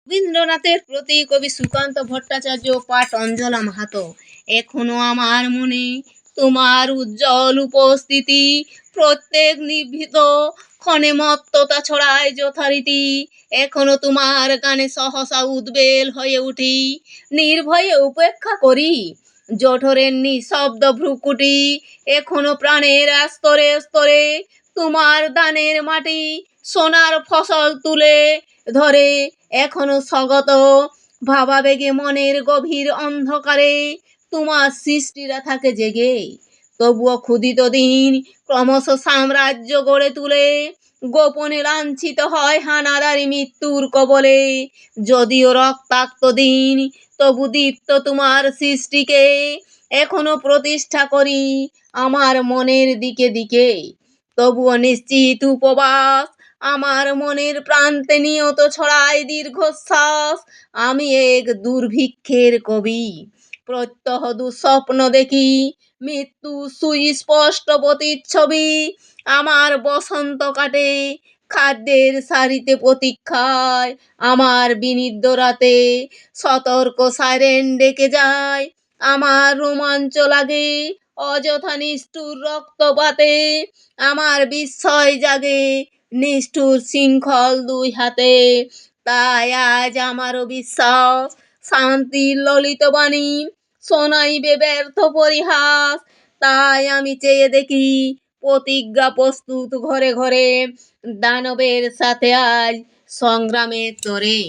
রবীন্দ্রনাথের প্রতি কবি সুকান্ত ভট্টাচার্য, পাঠ অঞ্জলা মাহাতো। এখনো আমার মনে তোমার উজ্জ্বল উপস্থিতি, প্রত্যেক নিভৃত ক্ষণে মত্ততা ছড়ায় যথারীতি। এখনো তোমার গানে সহসা উদ্বেল হয়ে উঠি, নির্ভয়ে উপেক্ষা করি জঠরের নিঃশব্দ ভ্রুকুটি। এখনো প্রাণের স্তরে স্তরে তোমার দানের মাটি সোনার ফসল তুলে ধরে। এখনো স্বগত ভাবাবেগে মনের গভীর অন্ধকারে তোমার সৃষ্টিরা থাকে জেগে। তবুও ক্ষুদিত দিন ক্রমশ সাম্রাজ্য গড়ে তুলে, গোপনে লাঞ্ছিত হয় হানাদারি মৃত্যুর কবলে। যদিও রক্তাক্ত দিন তবু দীপ্ত তোমার সৃষ্টিকে এখনো প্রতিষ্ঠা করি আমার মনের দিকে দিকে। তবুও নিশ্চিত উপবাস আমার মনের প্রান্তে নিয়ত ছড়ায় দীর্ঘশ্বাস। আমি এক দুর্ভিক্ষের কবি, প্রত্যহ দুঃস্বপ্ন দেখি, মৃত্যু সুস্পষ্ট প্রতিচ্ছবি। আমার বসন্ত কাটে খাদ্যের সারিতে প্রতীক্ষায়, আমার বিনিদ্র রাতে সতর্ক সাইরেন ডেকে যায়। আমার রোমাঞ্চ লাগে অযথা নিষ্ঠুর রক্তপাতে, আমার বিস্ময় জাগে নিষ্ঠুর শৃঙ্খল দুই হাতে। তাই আজ আমারও বিশ্বাস শান্তির ললিত বাণী শোনাইবে ব্যর্থ পরিহাস। তাই আমি চেয়ে দেখি প্রতিজ্ঞা প্রস্তুত ঘরে ঘরে, দানবের সাথে আজ সংগ্রামের তরে।